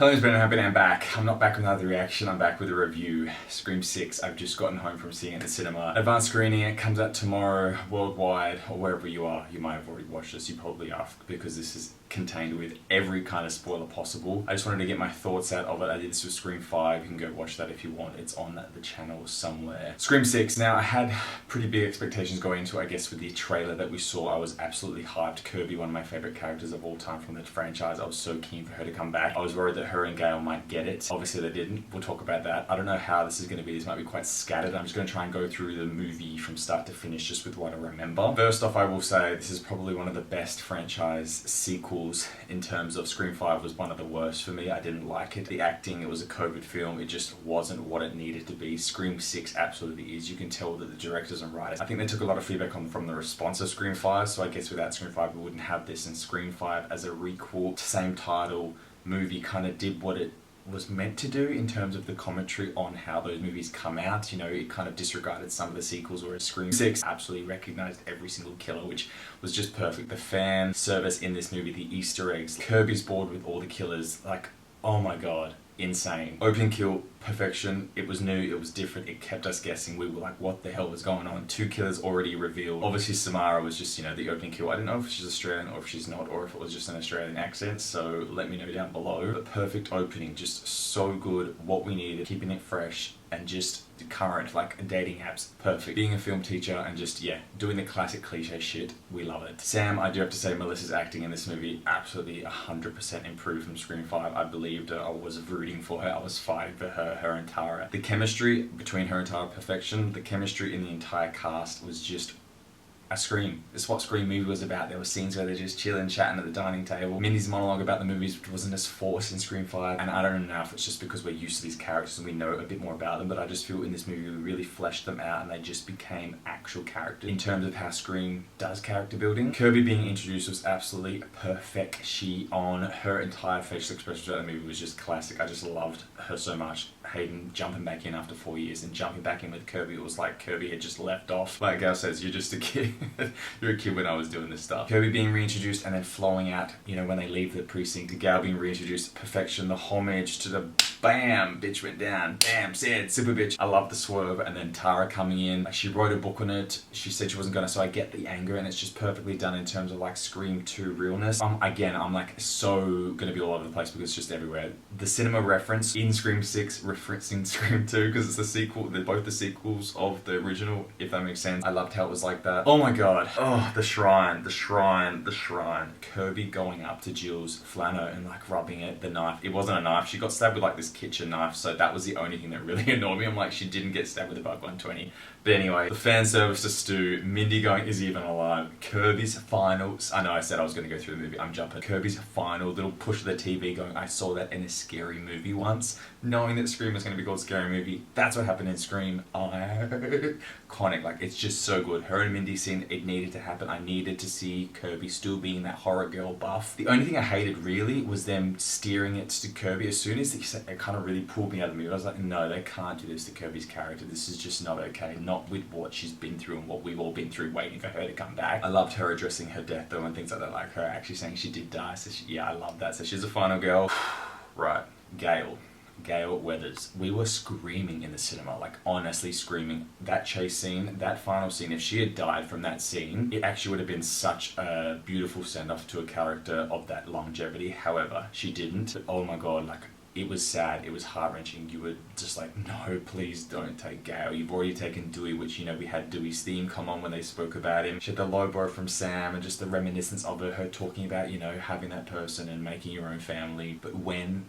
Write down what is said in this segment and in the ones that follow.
Hello, it's Brendan. I'm back. I'm not back with another reaction, I'm back with a review. Scream 6, I've just gotten home from seeing it in the cinema. Advanced screening, it comes out tomorrow worldwide, or wherever you are. You might have already watched this, you probably are, because this is contained with every kind of spoiler possible. I just wanted to get my thoughts out of it. I did this with Scream 5, you can go watch that if you want. It's on the channel somewhere. Scream 6, now I had pretty big expectations going into it, I guess, with the trailer that we saw. I was absolutely hyped. Kirby, one of my favourite characters of all time from the franchise. I was so keen for her to come back. I was worried that her and Gale might get it. Obviously they didn't. We'll talk about that. I don't know how this is going to be. This might be quite scattered. I'm just going to try and go through the movie from start to finish just with what I remember. First off, I will say this is probably one of the best franchise sequels in terms of Scream 5 was one of the worst for me. I didn't like it. The acting, it was a COVID film. It just wasn't what it needed to be. Scream 6 absolutely is. You can tell that the directors and writers, I think they took a lot of feedback from the response of Scream 5, so I guess without Scream 5 we wouldn't have this, and Scream 5 as a requel, same title movie, kind of did what it was meant to do in terms of the commentary on how those movies come out. You know, it kind of disregarded some of the sequels, whereas Scream 6 absolutely recognized every single killer, which was just perfect. The fan service in this movie, the Easter eggs, Kirby's board with all the killers, like, oh my god, insane. Opening kill, perfection. It was new, it was different, it kept us guessing. We were like, what the hell was going on? 2 killers already revealed. Obviously Samara was just, you know, the opening kill. I don't know if she's Australian or if she's not, or if it was just an Australian accent, so let me know down below. But perfect opening, just so good, what we needed, keeping it fresh and just current, like dating apps, perfect. Being a film teacher and just, yeah, doing the classic cliche shit, we love it. Sam, I do have to say, Melissa's acting in this movie absolutely 100% improved from Scream 5. I believed her, I was rooting for her, I was fighting for her and Tara. The chemistry between her and Tara, perfection. The chemistry in the entire cast was just a Scream. It's what Scream movie was about. There were scenes where they're just chilling, chatting at the dining table. Mindy's monologue about the movies wasn't as forced in Scream 5, and I don't know if it's just because we're used to these characters and we know a bit more about them, but I just feel in this movie we really fleshed them out and they just became actual characters in terms of how Scream does character building. Kirby being introduced was absolutely perfect. She, on her entire facial expression throughout the movie was just classic. I just loved her so much. Hayden jumping back in after 4 years and jumping back in with Kirby, it was like Kirby had just left off. Like Gal says, you're just a kid. You're a kid when I was doing this stuff. Kirby being reintroduced and then flowing out, you know, when they leave the precinct. Gal being reintroduced, perfection, the homage to the bam, bitch went down, bam, said, super bitch. I love the swerve. And then Tara coming in, she wrote a book on it. She said she wasn't gonna, so I get the anger and it's just perfectly done in terms of like Scream 2 realness. Again, I'm like so gonna be all over the place because it's just everywhere. The cinema reference in Scream 6 referencing Scream 2 because it's the sequel, they're both the sequels of the original, if that makes sense. I loved how it was like that. Oh my god. Oh, the shrine. Kirby going up to Jill's flannel and like rubbing it, the knife. It wasn't a knife, she got stabbed with like this kitchen knife, so that was the only thing that really annoyed me. I'm like, she didn't get stabbed with a Bug 120. But anyway, the fan service to Stu, Mindy going, is he even alive? Kirby's final, I know I said I was going to go through the movie, I'm jumping. Kirby's final little push of the TV going, I saw that in a scary movie once. Knowing that Scream was going to be called Scary Movie, that's what happened in Scream. Iconic, like it's just so good. Her and Mindy scene, it needed to happen. I needed to see Kirby still being that horror girl buff. The only thing I hated really was them steering it to Kirby. As soon as it kind of really pulled me out of the movie, I was like, no, they can't do this to Kirby's character. This is just not okay. Not with what she's been through and what we've all been through waiting for her to come back. I loved her addressing her death though and things like that, like her actually saying she did die. So yeah, I love that. So she's a final girl. Right, Gale Weathers. We were screaming in the cinema, like honestly screaming. That chase scene, that final scene, if she had died from that scene, it actually would have been such a beautiful send-off to a character of that longevity. However, she didn't. But oh my god, like it was sad, it was heart-wrenching. You were just like, no, please don't take Gale. You've already taken Dewey, which, you know, we had Dewey's theme come on when they spoke about him. She had the low blow from Sam and just the reminiscence of her talking about, you know, having that person and making your own family. But when,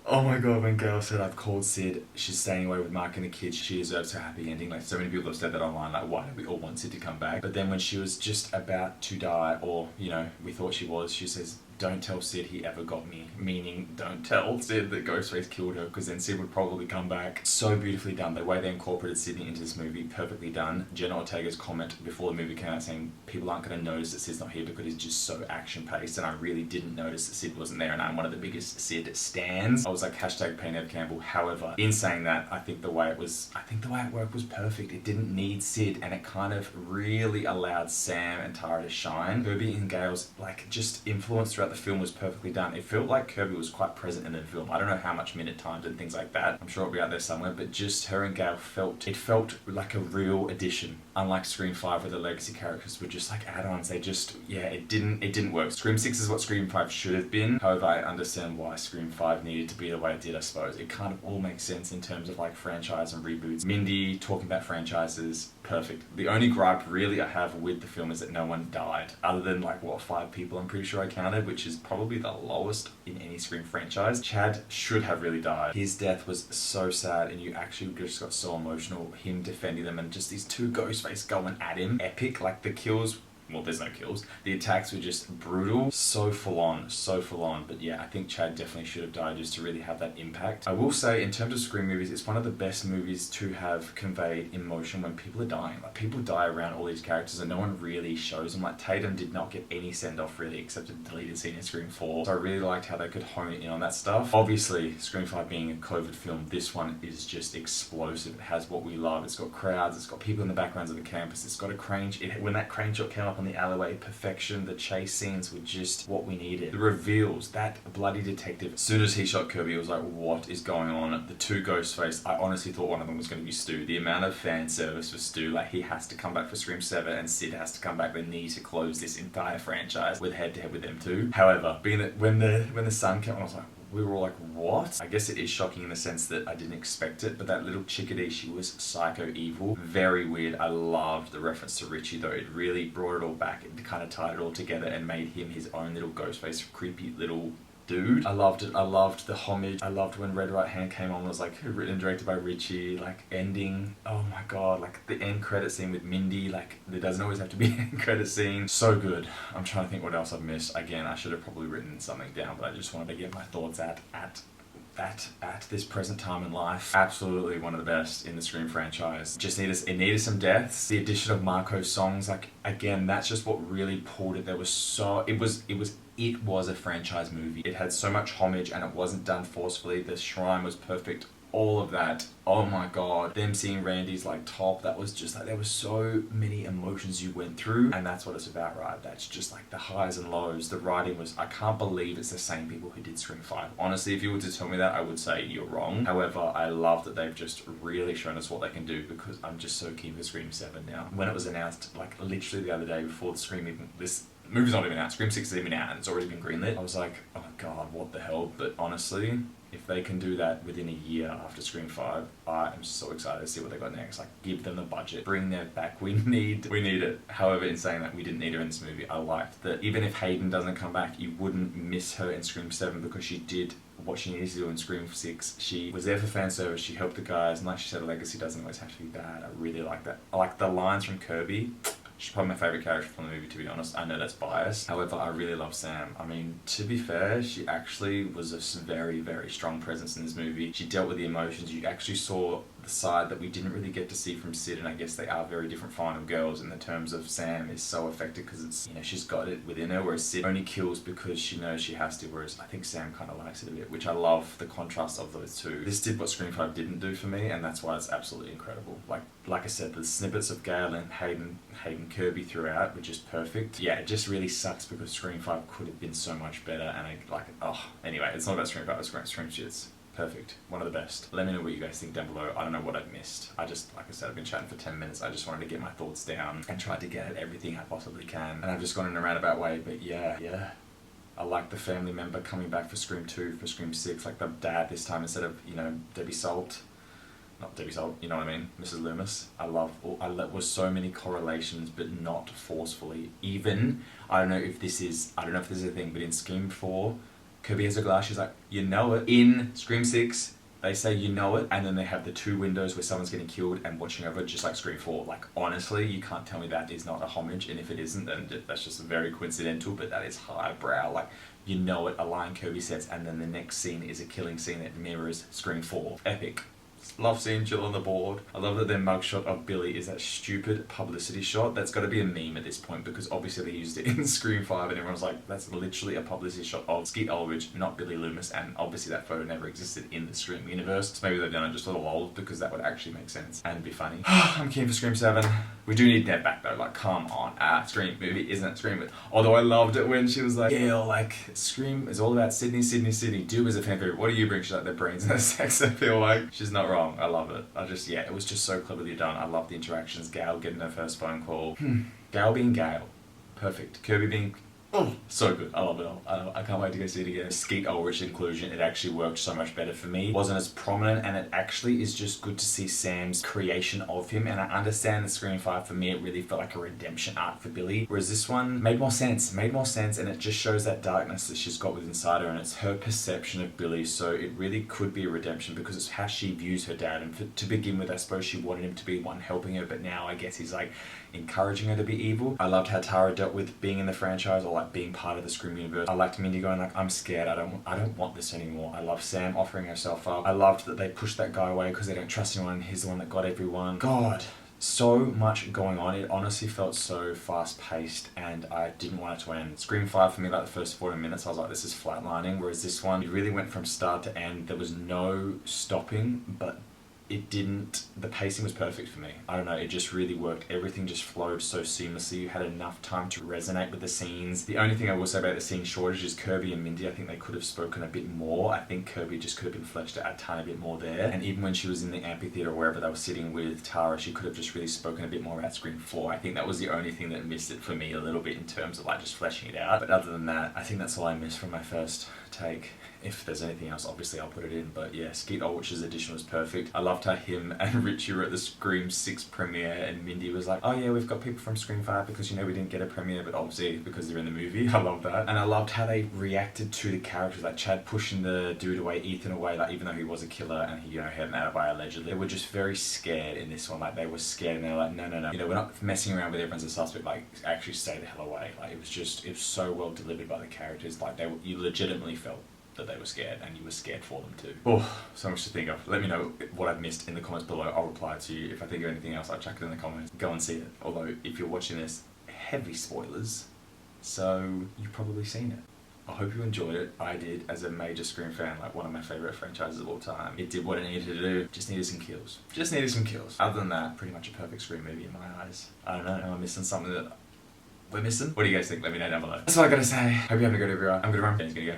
oh my god, when Gale said, I've called Sid, she's staying away with Mark and the kids, she deserves a happy ending. Like, so many people have said that online, like, why do we all want Sid to come back? But then when she was just about to die, or, you know, we thought she was, she says, don't tell Sid he ever got me. Meaning, don't tell Sid that Ghostface killed her, because then Sid would probably come back. So beautifully done. The way they incorporated Sydney into this movie, perfectly done. Jenna Ortega's comment before the movie came out saying people aren't going to notice that Sid's not here because he's just so action-paced, and I really didn't notice that Sid wasn't there, and I'm one of the biggest Sid stans. I was like, hashtag pay Nev Campbell. However, in saying that, I think the way it worked was perfect. It didn't need Sid, and it kind of really allowed Sam and Tara to shine. Kirby and Gale's, like, just influence throughout about the film was perfectly done. It felt like Kirby was quite present in the film. I don't know how much minute times and things like that. I'm sure it'll be out there somewhere, but just her and Gale felt like a real addition. Unlike Scream 5 where the legacy characters were just like add-ons, they just, it didn't work. Scream 6 is what Scream 5 should have been. However, I understand why Scream 5 needed to be the way it did, I suppose. It kind of all makes sense in terms of like franchise and reboots. Mindy talking about franchises, perfect. The only gripe really I have with the film is that no one died. Other than like, 5 people I'm pretty sure I counted, which is probably the lowest in any Scream franchise. Chad should have really died. His death was so sad and you actually just got so emotional. Him defending them and just these two Ghostface going at him. Epic, like the kills. Well, there's no kills. The attacks were just brutal. So full on. But yeah, I think Chad definitely should have died just to really have that impact. I will say, in terms of Scream movies, it's one of the best movies to have conveyed emotion when people are dying. Like, people die around all these characters and no one really shows them. Like, Tatum did not get any send-off really, except a deleted scene in Scream 4. So I really liked how they could hone in on that stuff. Obviously, Scream 5 being a COVID film, this one is just explosive. It has what we love. It's got crowds. It's got people in the backgrounds of the campus. It's got a crane. When that crane shot came up on the alleyway, perfection. The chase scenes were just what we needed. The reveals, that bloody detective, as soon as he shot Kirby, it was like, what is going on? The two Ghostface, I honestly thought one of them was going to be Stu. The amount of fan service for Stu, like he has to come back for Scream 7 and Sid has to come back. They need to close this entire franchise with head-to-head with them two. However, being that when the sun came on, I was like, we were all like, what? I guess it is shocking in the sense that I didn't expect it, but that little chickadee, she was psycho evil. Very weird. I loved the reference to Richie though. It really brought it all back and kind of tied it all together and made him his own little Ghostface, creepy little dude. I loved it. I loved the homage. I loved when Red Right Hand came on. It was like written and directed by Richie. Like ending. Oh my god. Like the end credit scene with Mindy. Like there doesn't always have to be an end credit scene. So good. I'm trying to think what else I've missed. Again, I should have probably written something down, but I just wanted to get my thoughts at this present time in life. Absolutely one of the best in the Scream franchise. It needed some deaths. The addition of Marco's songs, like again, that's just what really pulled it. It was a franchise movie. It had so much homage and it wasn't done forcefully. The shrine was perfect. All of that. Oh my god. Them seeing Randy's like top, that was just like, there were so many emotions you went through, and that's what it's about, right? That's just like the highs and lows. The writing was, I can't believe it's the same people who did Scream 5. Honestly, if you were to tell me that, I would say you're wrong. However, I love that they've just really shown us what they can do, because I'm just so keen for Scream 7 now. When it was announced, like literally the other day before the Scream even, this movie's not even out, Scream 6 is even out and it's already been greenlit, I was like, oh my god, what the hell? But honestly, if they can do that within a year after Scream 5, I am so excited to see what they got next. Like, give them the budget, bring them back. We need it. However, in saying that, we didn't need her in this movie. I liked that even if Hayden doesn't come back, you wouldn't miss her in Scream 7 because she did what she needs to do in Scream 6. She was there for fan service, she helped the guys, and like she said, a legacy doesn't always have to be bad. I really like that. I like the lines from Kirby. She's probably my favourite character from the movie, to be honest. I know that's biased. However, I really love Sam. I mean, to be fair, she actually was a very, very strong presence in this movie. She dealt with the emotions. You actually saw the side that we didn't really get to see from Sid, and I guess they are very different final girls in the terms of Sam is so affected because it's, she's got it within her, whereas Sid only kills because she knows she has to, whereas I think Sam kind of likes it a bit, which I love the contrast of those two. This did what Scream 5 didn't do for me, and that's why it's absolutely incredible. Like I said, the snippets of Gale and Hayden Kirby throughout were just perfect. Yeah, it just really sucks because Scream 5 could have been so much better, and anyway, it's not about Scream 5, it's Scream shit's perfect. One of the best. Let me know what you guys think down below. I don't know what I've missed. Like I said, I've been chatting for 10 minutes. I just wanted to get my thoughts down and tried to get at everything I possibly can. And I've just gone in a roundabout way, but yeah. I like the family member coming back for Scream 2, for Scream 6, like the dad this time instead of, Debbie Salt. Not Debbie Salt, you know what I mean? Mrs. Loomis. I was so many correlations, but not forcefully. Even, I don't know if this is a thing, but in Scream 4, Kirby has a glass, she's like, you know it. In Scream 6, they say you know it, and then they have the two windows where someone's getting killed and watching over, just like Scream 4. Like, honestly, you can't tell me that is not a homage, and if it isn't, then that's just very coincidental, but that is highbrow. Like, you know it, a line Kirby says, and then the next scene is a killing scene that mirrors Scream 4. Epic. Love seeing Jill on the board. I love that their mugshot of Billy is that stupid publicity shot. That's got to be a meme at this point because obviously they used it in Scream 5 and everyone's like, that's literally a publicity shot of Skeet Ulrich, not Billy Loomis, and obviously that photo never existed in the Scream universe. So maybe they've done it just a little old because that would actually make sense and be funny. I'm keen for Scream 7. We do need Deb back though, like come on. Scream movie isn't Scream. Although I loved it when she was like, yeah, like Scream is all about Sydney, Sydney, Sydney. Do as a fan favorite. What do you bring? She's like, their brains and their sex appeal. Like, she's not wrong. I love it. Yeah, it was just so cleverly done. I love the interactions. Gail getting her first phone call. Gail being Gail. Perfect. Kirby being... so good. I love it all. I can't wait to go see it again. Skeet Ulrich inclusion, it actually worked so much better for me. It wasn't as prominent, and it actually is just good to see Sam's creation of him. And I understand that Scream 5 for me, it really felt like a redemption arc for Billy. Whereas this one made more sense, and it just shows that darkness that she's got within inside her, and it's her perception of Billy. So it really could be a redemption because it's how she views her dad. And to begin with, I suppose she wanted him to be one helping her, but now I guess he's like encouraging her to be evil. I loved how Tara dealt with being in the franchise or like being part of the Scream universe. I liked Mindy going like, I'm scared, I don't want this anymore. I love Sam offering herself up. I loved that they pushed that guy away because they don't trust anyone. He's the one that got everyone. God, so much going on. It honestly felt so fast paced and I didn't want it to end. Scream 5 for me, like the first 40 minutes, I was like, this is flatlining. Whereas this one, it really went from start to end. There was no stopping, but the pacing was perfect for me. I don't know, it just really worked. Everything just flowed so seamlessly. You had enough time to resonate with the scenes. The only thing I will say about the scene shortage is Kirby and Mindy, I think they could have spoken a bit more. I think Kirby just could have been fleshed out a tiny bit more there. And even when she was in the amphitheater or wherever they were sitting with Tara, she could have just really spoken a bit more about Scream 4. I think that was the only thing that missed it for me a little bit in terms of like just fleshing it out. But other than that, I think that's all I missed from my first take. If there's anything else, obviously I'll put it in. But yeah, Skeet Ulrich's edition was perfect. I loved how him and Richie were at the Scream 6 premiere and Mindy was like, oh yeah, we've got people from Scream 5 because we didn't get a premiere, but obviously because they're in the movie. I love that. And I loved how they reacted to the characters, like Chad pushing the dude away, Ethan away, like even though he was a killer and he, had an alibi allegedly. They were just very scared in this one. Like they were scared and they were like, no. We're not messing around with everyone's a suspect, like actually stay the hell away. Like it was so well delivered by the characters. Like you legitimately felt that they were scared and you were scared for them too. Oh, so much to think of. Let me know what I've missed in the comments below. I'll reply to you. If I think of anything else, I'll chuck it in the comments. Go and see it. Although, if you're watching this, heavy spoilers, so you've probably seen it. I hope you enjoyed it. I did, as a major Scream fan, like one of my favourite franchises of all time. It did what it needed to do. Just needed some kills. Other than that, pretty much a perfect Scream movie in my eyes. I don't know, am I missing something that we're missing? What do you guys think? Let me know down below. That's all I gotta say. Hope you have a good everyone. I'm gonna run. Dan's gonna go.